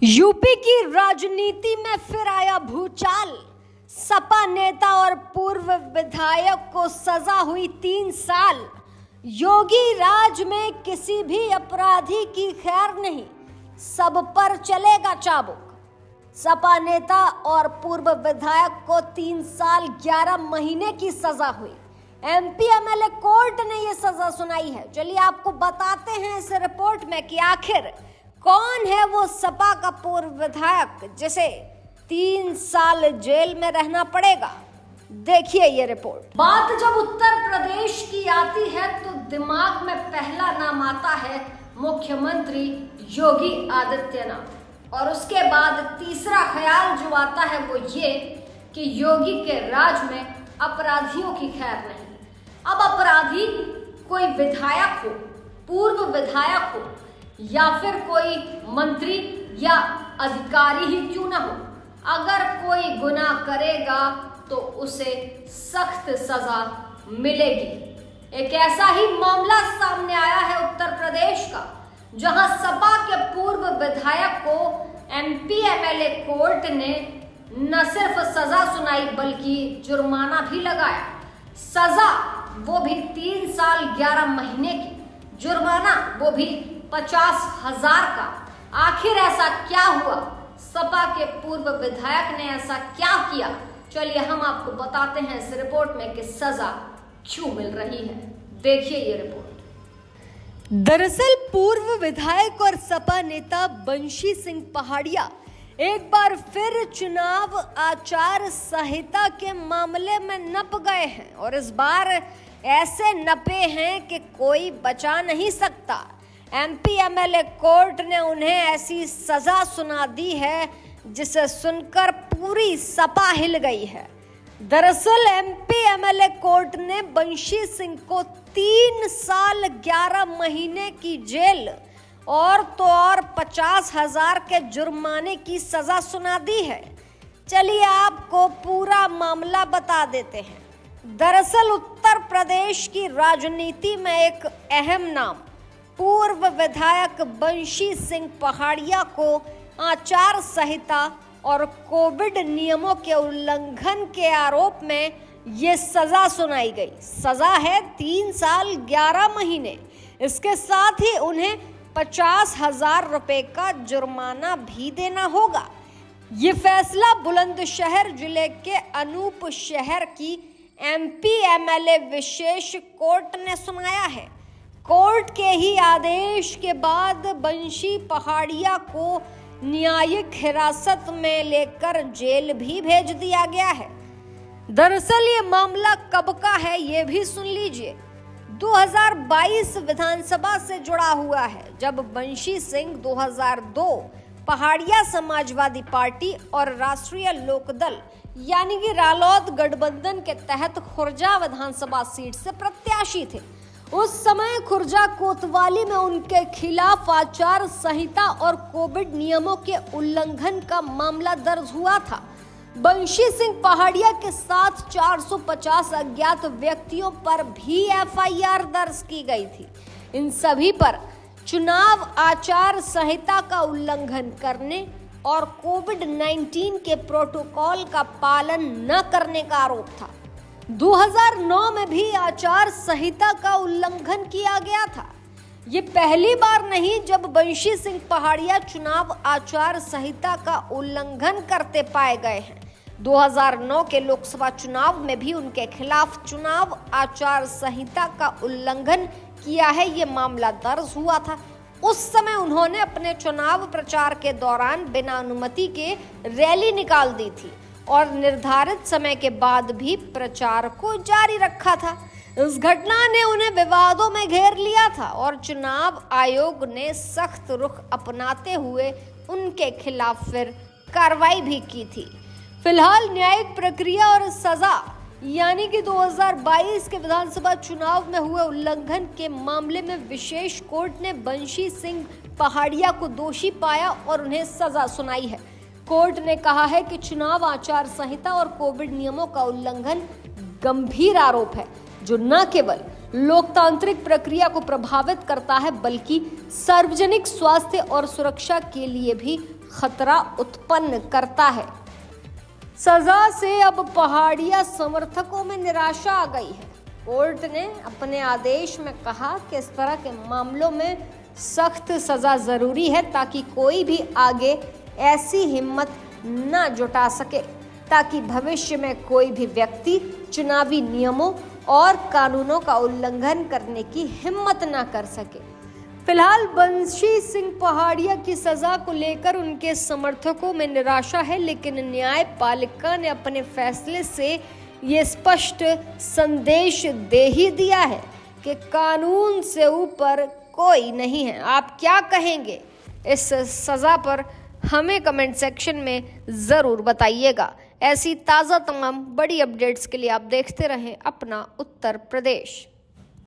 UP की राजनीति में फिर आया भूचाल। सपा नेता और पूर्व विधायक को सजा हुई 3 साल। योगी राज में किसी भी अपराधी की खैर नहीं, सब पर चलेगा चाबुक। सपा नेता और पूर्व विधायक को 3 साल 11 महीने की सजा हुई। एमपी एमएलए कोर्ट ने यह सजा सुनाई है। चलिए आपको बताते हैं इस रिपोर्ट में कि आखिर कौन है वो सपा का पूर्व विधायक जिसे 3 साल जेल में रहना पड़ेगा। देखिए ये रिपोर्ट। बात जब उत्तर प्रदेश की आती है तो दिमाग में पहला नाम आता है मुख्यमंत्री योगी आदित्यनाथ, और उसके बाद तीसरा ख्याल जो आता है वो ये कि योगी के राज में अपराधियों की खैर नहीं। अब अपराधी कोई विधायक हो, पूर्व विधायक हो, या फिर कोई मंत्री या अधिकारी ही क्यों ना हो, अगर कोई गुनाह करेगा तो उसे सख्त सजा मिलेगी। एक ऐसा ही मामला सामने आया है उत्तर प्रदेश का, जहां सपा के पूर्व विधायक को एमपी एमएलए कोर्ट ने न सिर्फ सजा सुनाई बल्कि जुर्माना भी लगाया। सजा वो भी 3 साल 11 महीने की, जुर्माना वो भी 50,000 का। आखिर ऐसा क्या हुआ? सपा के पूर्व विधायक ने ऐसा क्या किया? चलिए हम आपको बताते हैं इस रिपोर्ट में कि सजा क्यों मिल रही है। देखिए ये रिपोर्ट। दरअसल पूर्व विधायक और सपा नेता बंशी सिंह पहाड़िया एक बार फिर चुनाव आचार संहिता के मामले में नप गए हैं, और इस बार ऐसे नपे हैं कि कोई बचा नहीं सकता। एमपी एमएलए कोर्ट ने उन्हें ऐसी सजा सुना दी है जिसे सुनकर पूरी सपा हिल गई है। दरअसल एमपी एमएलए कोर्ट ने बंशी सिंह को 3 साल 11 महीने की जेल और तो और 50,000 के जुर्माने की सजा सुना दी है। चलिए आपको पूरा मामला बता देते हैं। दरअसल उत्तर प्रदेश की राजनीति में एक अहम नाम पूर्व विधायक बंशी सिंह पहाड़िया को आचार संहिता और कोविड नियमों के उल्लंघन के आरोप में ये सजा सुनाई गई। सजा है 3 साल 11 महीने। इसके साथ ही उन्हें 50,000 रुपए का जुर्माना भी देना होगा। ये फैसला बुलंदशहर जिले के अनूप शहर की एमपी एमएलए विशेष कोर्ट ने सुनाया है। कोर्ट के ही आदेश के बाद बंशी पहाड़िया को न्यायिक हिरासत में लेकर जेल भी भेज दिया गया है। दरअसल ये मामला कब का है ये भी सुन लीजिए। 2022 विधानसभा से जुड़ा हुआ है, जब बंशी सिंह 2002 पहाड़िया समाजवादी पार्टी और राष्ट्रीय लोकदल यानी कि रालोद गठबंधन के तहत खुर्जा विधानसभा सीट से प्रत्याशी थे। उस समय खुर्जा कोतवाली में उनके खिलाफ आचार संहिता और कोविड नियमों के उल्लंघन का मामला दर्ज हुआ था। बंशी सिंह पहाड़िया के साथ 450 अज्ञात व्यक्तियों पर भी एफआईआर दर्ज की गई थी। इन सभी पर चुनाव आचार संहिता का उल्लंघन करने और कोविड-19 के प्रोटोकॉल का पालन न करने का आरोप था। 2009 में भी आचार संहिता का उल्लंघन किया गया था। ये पहली बार नहीं जब बंशी सिंह पहाड़िया चुनाव आचार संहिता का उल्लंघन करते पाए गए हैं। 2009 के लोकसभा चुनाव में भी उनके खिलाफ चुनाव आचार संहिता का उल्लंघन किया है, ये मामला दर्ज हुआ था। उस समय उन्होंने अपने चुनाव प्रचार के दौरान बिना अनुमति के रैली निकाल दी थी और निर्धारित समय के बाद भी प्रचार को जारी रखा था। इस घटना ने उन्हें विवादों में घेर लिया था और चुनाव आयोग ने सख्त रुख अपनाते हुए उनके खिलाफ फिर कार्रवाई भी की थी। फिलहाल न्यायिक प्रक्रिया और सजा यानी कि 2022 के विधानसभा चुनाव में हुए उल्लंघन के मामले में विशेष कोर्ट ने बंशी सिंह पहाड़िया को दोषी पाया और उन्हें सजा सुनाई है। कोर्ट ने कहा है कि चुनाव आचार संहिता और कोविड नियमों का उल्लंघन गंभीर आरोप है, जो न केवल लोकतांत्रिक प्रक्रिया को प्रभावित करता है बल्कि सार्वजनिक स्वास्थ्य और सुरक्षा के लिए भी खतरा उत्पन्न करता है। सजा से अब पहाड़िया समर्थकों में निराशा आ गई है। कोर्ट ने अपने आदेश में कहा कि इस तरह के मामलों में सख्त सजा जरूरी है ताकि कोई भी आगे ऐसी हिम्मत न जुटा सके, ताकि भविष्य में कोई भी व्यक्ति चुनावी नियमों और कानूनों का उल्लंघन करने की हिम्मत न कर सके। फिलहाल बंशी सिंह पहाड़िया की सजा को लेकर उनके समर्थकों में निराशा है, लेकिन न्यायपालिका ने अपने फैसले से ये स्पष्ट संदेश दे ही दिया है कि कानून से ऊपर कोई नहीं है। आप क्या कहेंगे इस सजा पर? हमें कमेंट सेक्शन में ज़रूर बताइएगा। ऐसी ताज़ा तमाम बड़ी अपडेट्स के लिए आप देखते रहें अपना उत्तर प्रदेश।